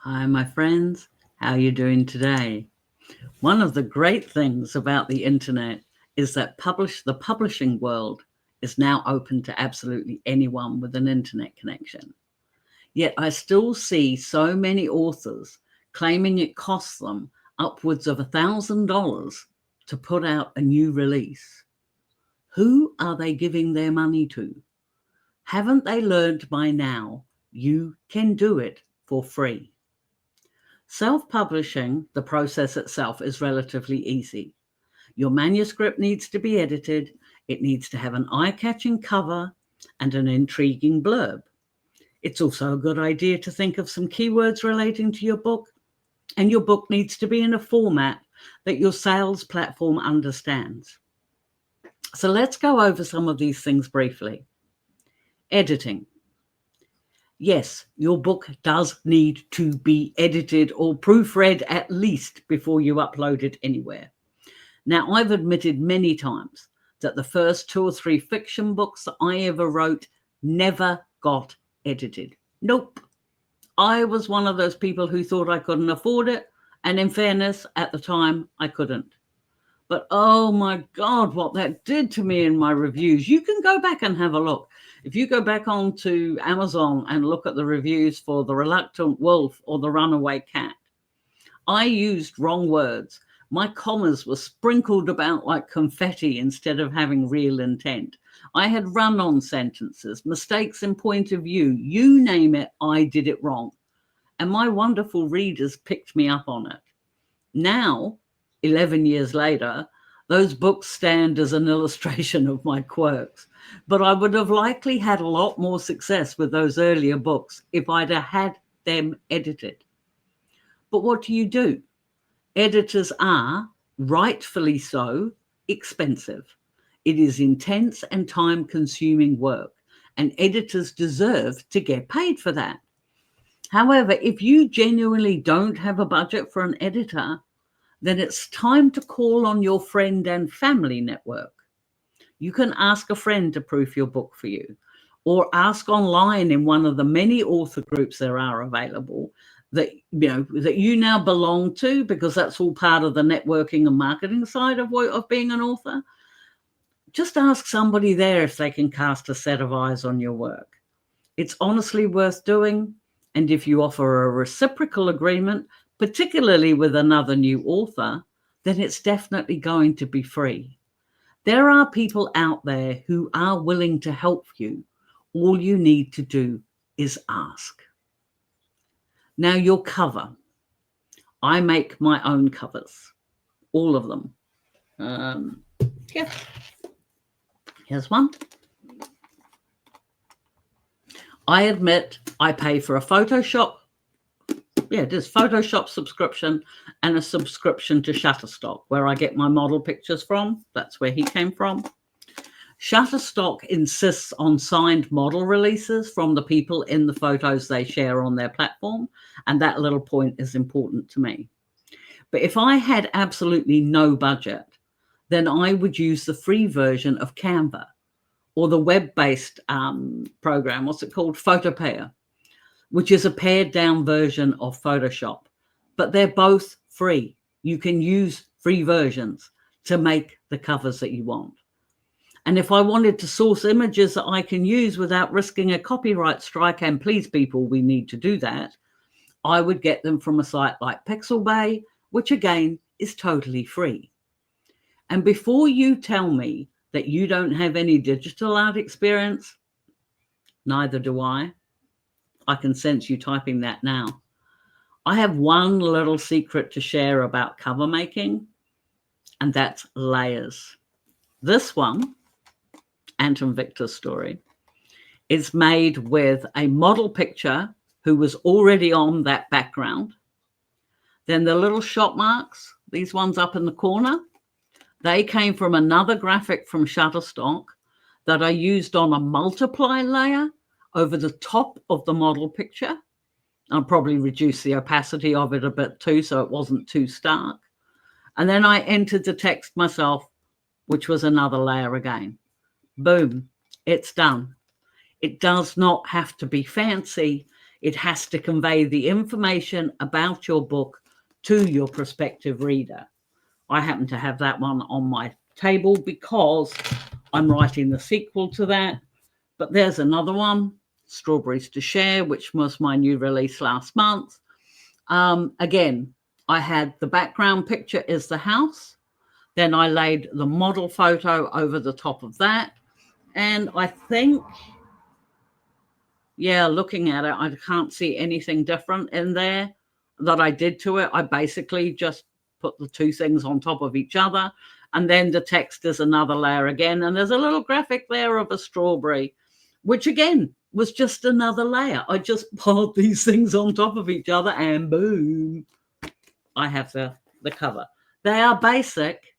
Hi, my friends. How are you doing today? One of the great things about the internet is that the publishing world is now open to absolutely anyone with an internet connection. Yet I still see so many authors claiming it costs them upwards of $1,000 to put out a new release. Who are they giving their money to? Haven't they learned by now you can do it for free? Self-publishing, the process itself is relatively easy. Your manuscript needs to be edited, it needs to have an eye-catching cover and an intriguing blurb. It's also a good idea to think of some keywords relating to your book, and your book needs to be in a format that your sales platform understands. So let's go over some of these things briefly. Editing. Yes, your book does need to be edited or proofread at least before you upload it anywhere. Now, I've admitted many times that the first 2 or 3 fiction books that I ever wrote never got edited. Nope. I was one of those people who thought I couldn't afford it. And in fairness, at the time, I couldn't. But oh my God, what that did to me in my reviews. You can go back and have a look. If you go back onto Amazon and look at the reviews for The Reluctant Wolf or The Runaway Cat, I used wrong words. My commas were sprinkled about like confetti instead of having real intent. I had run-on sentences, mistakes in point of view. You name it, I did it wrong. And my wonderful readers picked me up on it. Now, 11 years later, those books stand as an illustration of my quirks. But I would have likely had a lot more success with those earlier books if I'd have had them edited. But what do? Editors are, rightfully so, expensive. It is intense and time-consuming work, and editors deserve to get paid for that. However, if you genuinely don't have a budget for an editor, then it's time to call on your friend and family network. You can ask a friend to proof your book for you, or ask online in one of the many author groups there are available that you now belong to, because that's all part of the networking and marketing side of being an author. Just ask somebody there if they can cast a set of eyes on your work. It's honestly worth doing. And if you offer a reciprocal agreement, particularly with another new author, then it's definitely going to be free. There are people out there who are willing to help you. All you need to do is ask. Now, your cover. I make my own covers, all of them. Yeah, here's one. I admit I pay for a Photoshop. Yeah, it is Photoshop subscription and a subscription to Shutterstock, where I get my model pictures from. That's where he came from. Shutterstock insists on signed model releases from the people in the photos they share on their platform, and that little point is important to me. But if I had absolutely no budget, then I would use the free version of Canva or the web-based program, what's it called? Photopea, which is a pared-down version of Photoshop. But they're both free. You can use free versions to make the covers that you want. And if I wanted to source images that I can use without risking a copyright strike, and please people, we need to do that, I would get them from a site like Pixabay, which again is totally free. And before you tell me that you don't have any digital art experience, neither do I. I can sense you typing that now. I have one little secret to share about cover making, and that's layers. This one, Anton Victor's story, is made with a model picture who was already on that background. Then the little shot marks, these ones up in the corner, they came from another graphic from Shutterstock that I used on a multiply layer over the top of the model picture. I'll probably reduce the opacity of it a bit too, so it wasn't too stark. And then I entered the text myself, which was another layer again. Boom, it's done. It does not have to be fancy. It has to convey the information about your book to your prospective reader. I happen to have that one on my table because I'm writing the sequel to that. But there's another one, Strawberries to Share, which was my new release last month. Again, I had the background picture is the house. Then I laid the model photo over the top of that. And I think, yeah, looking at it, I can't see anything different in there that I did to it. I basically just put the two things on top of each other. And then the text is another layer again. And there's a little graphic there of a strawberry, which again was just another layer. I just piled these things on top of each other and boom, I have the cover. They are basic,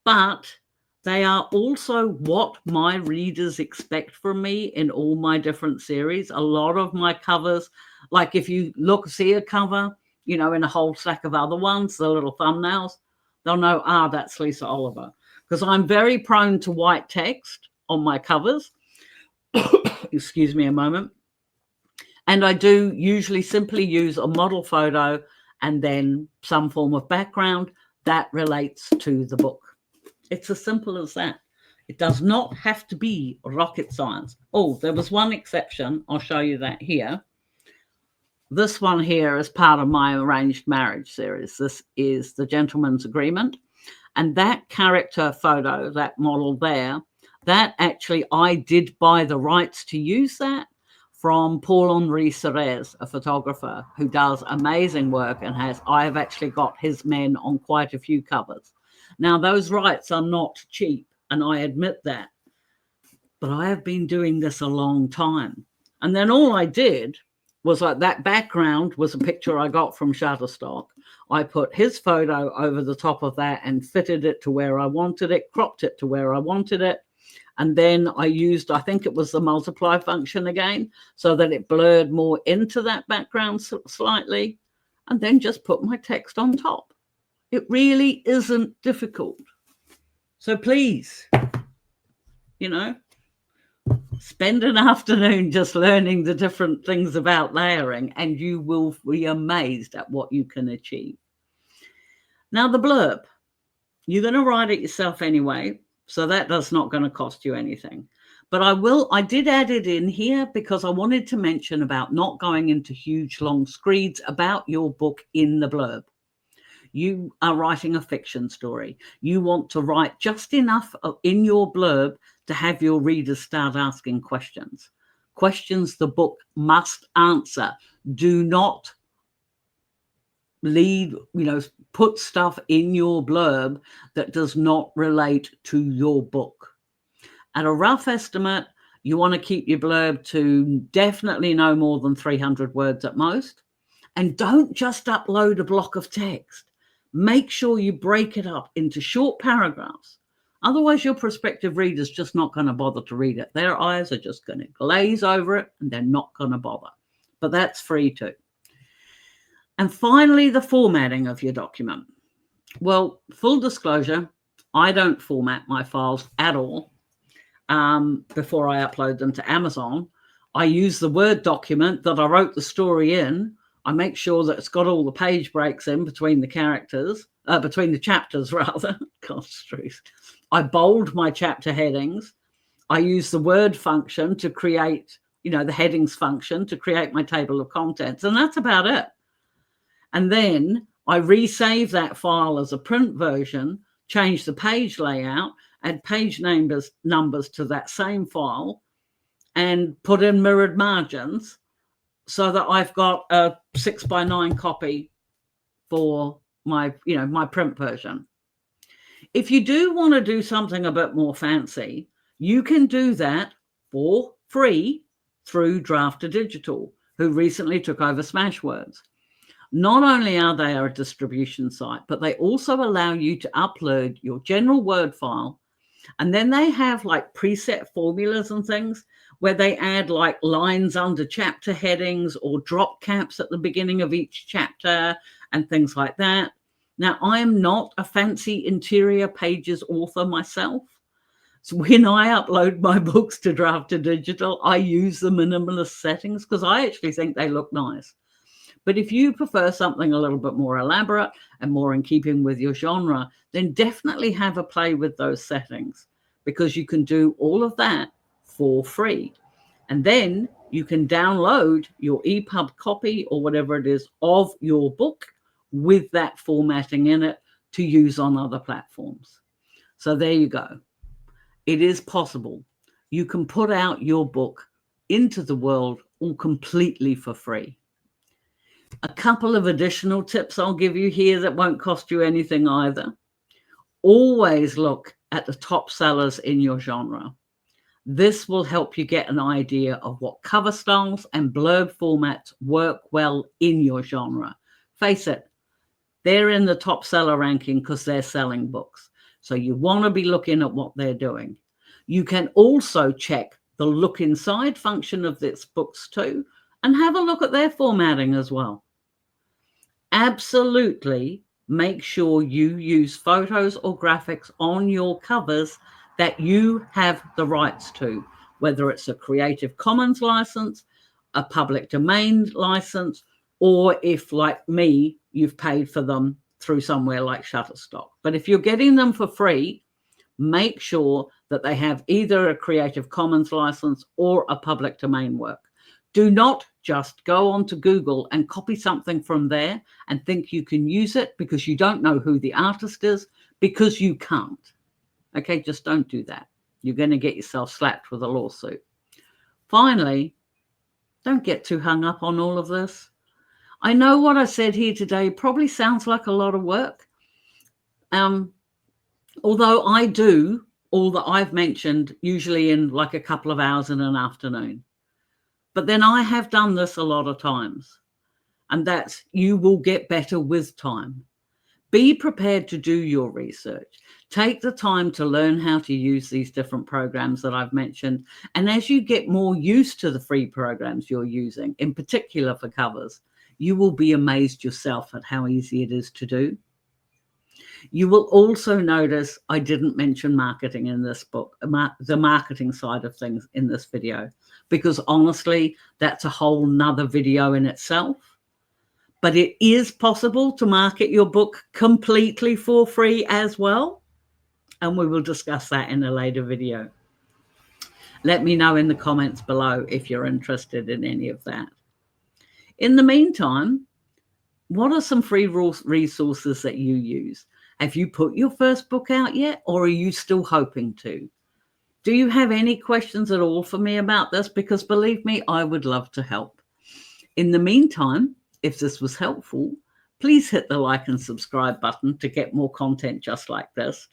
but they are also what my readers expect from me in all my different series. A lot of my covers, like if you see a cover, in a whole stack of other ones, the little thumbnails, they'll know, that's Lisa Oliver. Because I'm very prone to white text on my covers. Excuse me a moment. And I do usually simply use a model photo and then some form of background that relates to the book. It's as simple as that. It does not have to be rocket science. Oh, there was one exception. I'll show you that here. This one here is part of my arranged marriage series. This is The Gentleman's Agreement. And that character photo, that model there, that actually I did buy the rights to use that from Paul-Henri Serres, a photographer who does amazing work and I have actually got his men on quite a few covers. Now, those rights are not cheap, and I admit that. But I have been doing this a long time. And then all I did was like that background was a picture I got from Shutterstock. I put his photo over the top of that and fitted it to where I wanted it, cropped it to where I wanted it. And then I used, I think it was the multiply function again, so that it blurred more into that background slightly, and then just put my text on top. It really isn't difficult. So please, spend an afternoon just learning the different things about layering, and you will be amazed at what you can achieve. Now, the blurb, you're going to write it yourself anyway, so that's not going to cost you anything. But I did add it in here because I wanted to mention about not going into huge long screeds about your book in the blurb. You are writing a fiction story. You want to write just enough in your blurb to have your readers start asking questions. Questions the book must answer. Do not put stuff in your blurb that does not relate to your book. At a rough estimate, you want to keep your blurb to definitely no more than 300 words at most. And don't just upload a block of text. Make sure you break it up into short paragraphs. Otherwise, your prospective reader's just not going to bother to read it. Their eyes are just going to glaze over it and they're not going to bother. But that's free too. And finally, the formatting of your document. Well, full disclosure, I don't format my files at all before I upload them to Amazon. I use the Word document that I wrote the story in. I make sure that it's got all the page breaks in between the characters, between the chapters rather. God's truth. I bold my chapter headings. I use the Word function to create, the headings function to create my table of contents. And that's about it. And then I resave that file as a print version, change the page layout, add page numbers to that same file, and put in mirrored margins so that I've got a 6:9 copy for my print version. If you do want to do something a bit more fancy, you can do that for free through Draft2Digital, who recently took over Smashwords. Not only are they a distribution site, but they also allow you to upload your general Word file. And then they have like preset formulas and things where they add like lines under chapter headings or drop caps at the beginning of each chapter and things like that. Now, I am not a fancy interior pages author myself. So when I upload my books to Draft2Digital, I use the minimalist settings because I actually think they look nice. But if you prefer something a little bit more elaborate and more in keeping with your genre, then definitely have a play with those settings, because you can do all of that for free. And then you can download your EPUB copy or whatever it is of your book with that formatting in it to use on other platforms. So there you go. It is possible. You can put out your book into the world all completely for free. A couple of additional tips I'll give you here that won't cost you anything either. Always look at the top sellers in your genre. This will help you get an idea of what cover styles and blurb formats work well in your genre. Face it, they're in the top seller ranking because they're selling books. So you want to be looking at what they're doing. You can also check the look inside function of this books too, and have a look at their formatting as well. Absolutely make sure you use photos or graphics on your covers that you have the rights to, whether it's a Creative Commons license, a public domain license, or if, like me, you've paid for them through somewhere like Shutterstock. But if you're getting them for free, make sure that they have either a Creative Commons license or a public domain work. Do not just go onto Google and copy something from there and think you can use it because you don't know who the artist is, because you can't. Okay, just don't do that. You're going to get yourself slapped with a lawsuit. Finally, don't get too hung up on all of this. I know what I said here today probably sounds like a lot of work. Although I do all that I've mentioned usually in like a couple of hours in an afternoon. But then I have done this a lot of times, and that's, you will get better with time. Be prepared to do your research. Take the time to learn how to use these different programs that I've mentioned. And as you get more used to the free programs you're using, in particular for covers, you will be amazed yourself at how easy it is to do. You will also notice I didn't mention marketing in this book, the marketing side of things in this video, because honestly, that's a whole nother video in itself. But it is possible to market your book completely for free as well. And we will discuss that in a later video. Let me know in the comments below if you're interested in any of that. In the meantime, what are some free resources that you use? Have you put your first book out yet, or are you still hoping to? Do you have any questions at all for me about this? Because believe me, I would love to help. In the meantime, if this was helpful, please hit the like and subscribe button to get more content just like this.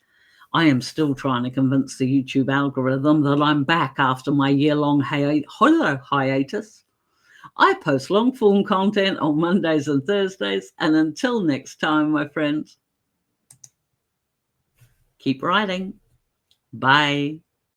I am still trying to convince the YouTube algorithm that I'm back after my year-long hiatus. I post long-form content on Mondays and Thursdays, and until next time, my friends, keep writing. Bye.